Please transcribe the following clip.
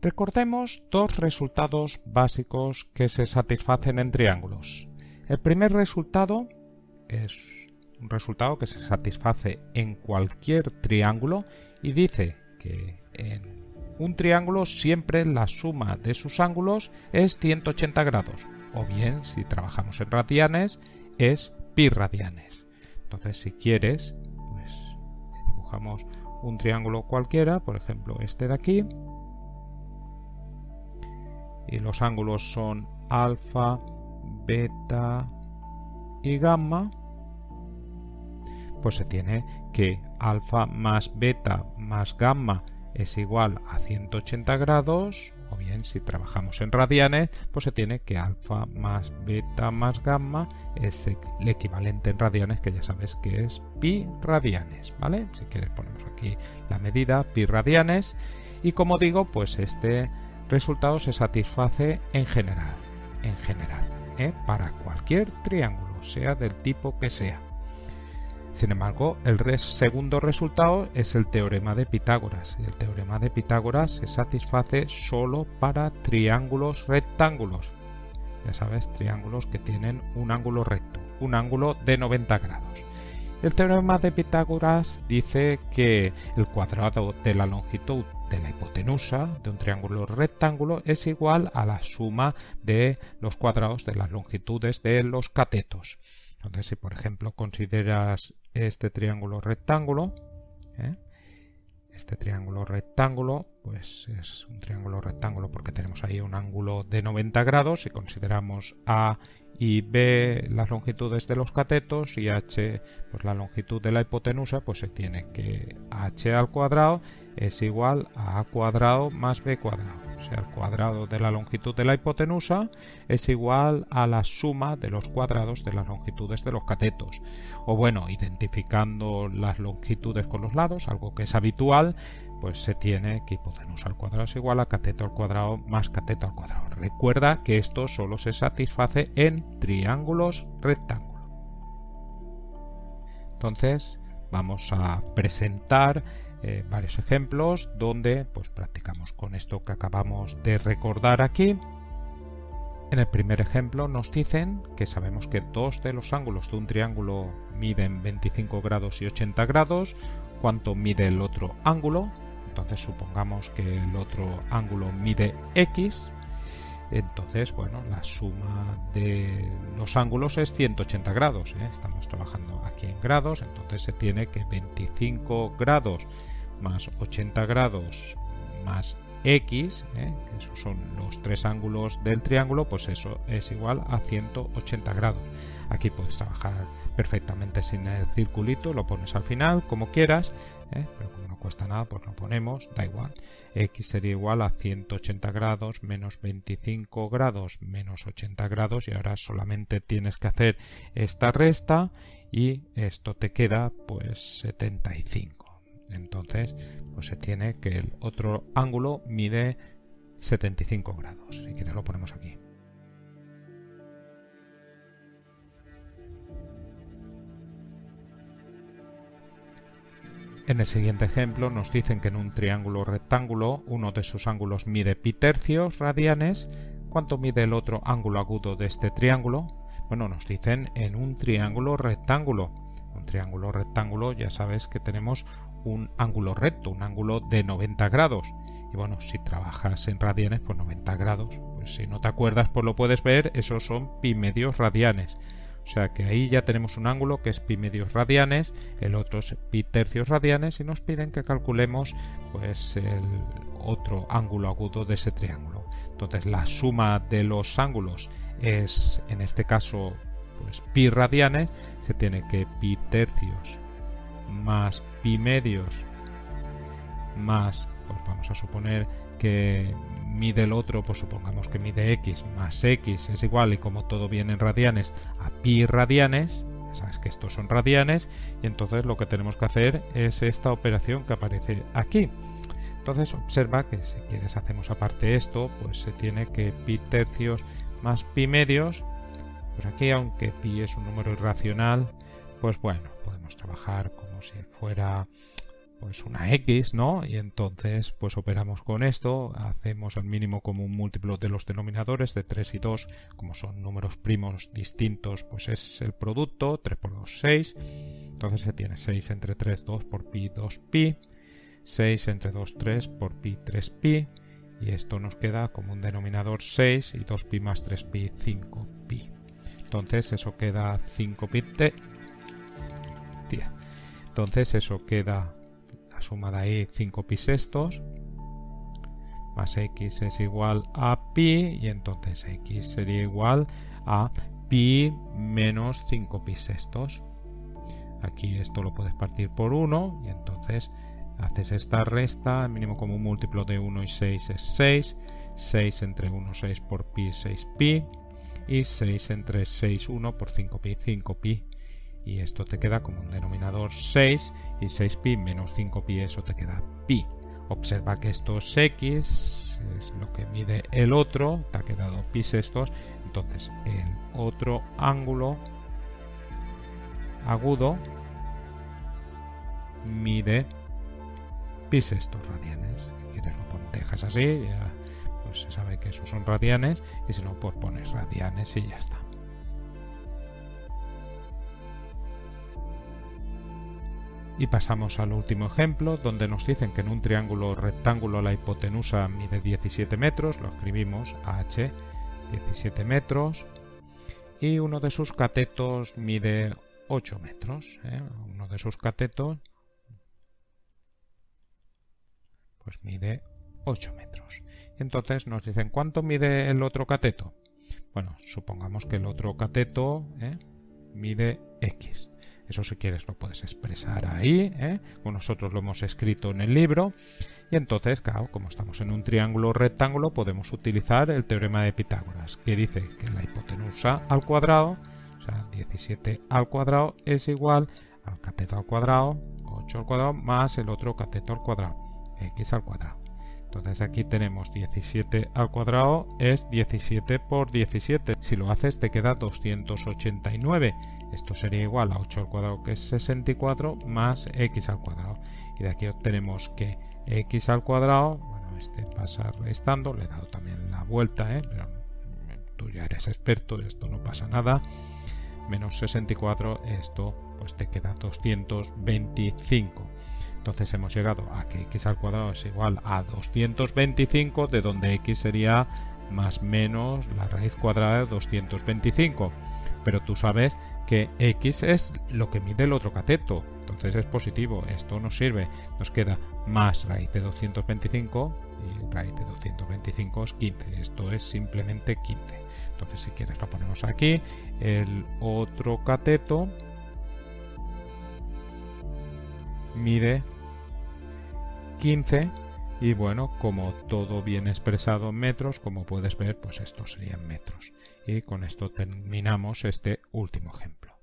Recordemos dos resultados básicos que se satisfacen en triángulos. El primer resultado es un resultado que se satisface en cualquier triángulo y dice que en un triángulo siempre la suma de sus ángulos es 180 grados, o bien, si trabajamos en radianes, es pi radianes. Entonces, si quieres, pues si dibujamos un triángulo cualquiera, por ejemplo este de aquí, y los ángulos son alfa, beta y gamma, pues se tiene que alfa más beta más gamma es igual a 180 grados, o bien si trabajamos en radianes, pues se tiene que alfa más beta más gamma es el equivalente en radianes, que ya sabes que es pi radianes, ¿vale? Si quieres ponemos aquí la medida pi radianes, y como digo, pues este resultado se satisface en general, para cualquier triángulo, sea del tipo que sea. Sin embargo, el segundo resultado es el teorema de Pitágoras, y el teorema de Pitágoras se satisface solo para triángulos rectángulos. Ya sabes, triángulos que tienen un ángulo recto, un ángulo de 90 grados. El teorema de Pitágoras dice que el cuadrado de la longitud de la hipotenusa de un triángulo rectángulo es igual a la suma de los cuadrados de las longitudes de los catetos. Entonces, si por ejemplo consideras este triángulo rectángulo, pues es un triángulo rectángulo porque tenemos ahí un ángulo de 90 grados. Si consideramos A y B las longitudes de los catetos y H pues la longitud de la hipotenusa, pues se tiene que H al cuadrado es igual a cuadrado más B cuadrado. O sea, el cuadrado de la longitud de la hipotenusa es igual a la suma de los cuadrados de las longitudes de los catetos. O bueno, identificando las longitudes con los lados, algo que es habitual, pues se tiene que hipotenusa al cuadrado es igual a cateto al cuadrado más cateto al cuadrado. Recuerda que esto solo se satisface en triángulos rectángulos. Entonces, vamos a presentar varios ejemplos donde pues practicamos con esto que acabamos de recordar aquí. En el primer ejemplo nos dicen que sabemos que dos de los ángulos de un triángulo miden 25 grados y 80 grados. ¿Cuánto mide el otro ángulo? Entonces supongamos que el otro ángulo mide x. Entonces, bueno, la suma de los ángulos es 180 grados. Estamos trabajando aquí en grados, entonces se tiene que 25 grados más 80 grados más x, que esos son los tres ángulos del triángulo, pues eso es igual a 180 grados. Aquí puedes trabajar perfectamente sin el circulito, lo pones al final como quieras, pero como no cuesta nada, pues lo ponemos, da igual. X sería igual a 180 grados menos 25 grados menos 80 grados, y ahora solamente tienes que hacer esta resta y esto te queda pues 75. Entonces, pues se tiene que el otro ángulo mide 75 grados. Si quieres lo ponemos aquí. En el siguiente ejemplo nos dicen que en un triángulo rectángulo uno de sus ángulos mide pi tercios radianes. ¿Cuánto mide el otro ángulo agudo de este triángulo? Bueno, nos dicen en un triángulo rectángulo. Un triángulo rectángulo ya sabes que tenemos un ángulo recto, un ángulo de 90 grados. Y bueno, si trabajas en radianes, pues 90 grados. Pues si no te acuerdas, pues lo puedes ver, esos son pi medios radianes. O sea que ahí ya tenemos un ángulo que es pi medios radianes, el otro es pi tercios radianes, y nos piden que calculemos pues el otro ángulo agudo de ese triángulo. Entonces la suma de los ángulos es, en este caso, pues pi radianes. Se tiene que pi tercios más pi medios más, pues vamos a suponer que mide el otro, pues supongamos que mide x más x es igual, y como todo viene en radianes, a pi radianes. Ya sabes que estos son radianes, y entonces lo que tenemos que hacer es esta operación que aparece aquí. Entonces observa que si quieres hacemos aparte esto, pues se tiene que pi tercios más pi medios. Pues aquí, aunque pi es un número irracional, pues bueno, podemos trabajar como si fuera pues una x, ¿no? Y entonces pues operamos con esto, hacemos el mínimo común múltiplo de los denominadores de 3 y 2, como son números primos distintos, pues es el producto, 3 por 2, 6, entonces se tiene 6 entre 3, 2 por pi, 2pi, 6 entre 2, 3 por pi, 3pi, y esto nos queda como un denominador 6 y 2pi más 3pi, 5pi. Entonces eso queda 5pi Entonces eso queda la suma de ahí 5pi sextos más x es igual a pi, y entonces x sería igual a pi menos 5pi sextos. Aquí esto lo puedes partir por 1 y entonces haces esta resta, el mínimo común múltiplo de 1 y 6 es 6, 6 entre 1, 6 por pi, 6pi, y 6 entre 6, 1 por 5pi, 5pi, y esto te queda como un denominador 6, y 6pi menos 5pi, eso te queda pi. Observa que esto es x, es lo que mide el otro, te ha quedado pi sextos, entonces el otro ángulo agudo mide pi sextos radianes. Si quieres lo dejas así, ya pues se sabe que esos son radianes, y si no pues pones radianes y ya está. Y pasamos al último ejemplo, donde nos dicen que en un triángulo rectángulo la hipotenusa mide 17 metros, lo escribimos h, 17 metros, y uno de sus catetos mide 8 metros. Uno de sus catetos pues mide 8 metros. Entonces nos dicen, ¿cuánto mide el otro cateto? Bueno, supongamos que el otro cateto mide x. Eso, si quieres, lo puedes expresar ahí, como nosotros lo hemos escrito en el libro. Y entonces, claro, como estamos en un triángulo rectángulo, podemos utilizar el teorema de Pitágoras, que dice que la hipotenusa al cuadrado, o sea, 17 al cuadrado, es igual al cateto al cuadrado, 8 al cuadrado, más el otro cateto al cuadrado, x al cuadrado. Entonces aquí tenemos 17 al cuadrado es 17 por 17. Si lo haces te queda 289. Esto sería igual a 8 al cuadrado, que es 64, más x al cuadrado. Y de aquí obtenemos que x al cuadrado, bueno, este pasa restando, le he dado también la vuelta, pero tú ya eres experto, esto no pasa nada. Menos 64, esto pues te queda 225. Entonces hemos llegado a que x al cuadrado es igual a 225, de donde x sería más menos la raíz cuadrada de 225. Pero tú sabes que x es lo que mide el otro cateto, entonces es positivo, esto nos sirve. Nos queda más raíz de 225, y raíz de 225 es 15, esto es simplemente 15. Entonces, si quieres, lo ponemos aquí. El otro cateto mide 15, y bueno, como todo viene expresado en metros, como puedes ver, pues estos serían metros. Y con esto terminamos este último ejemplo.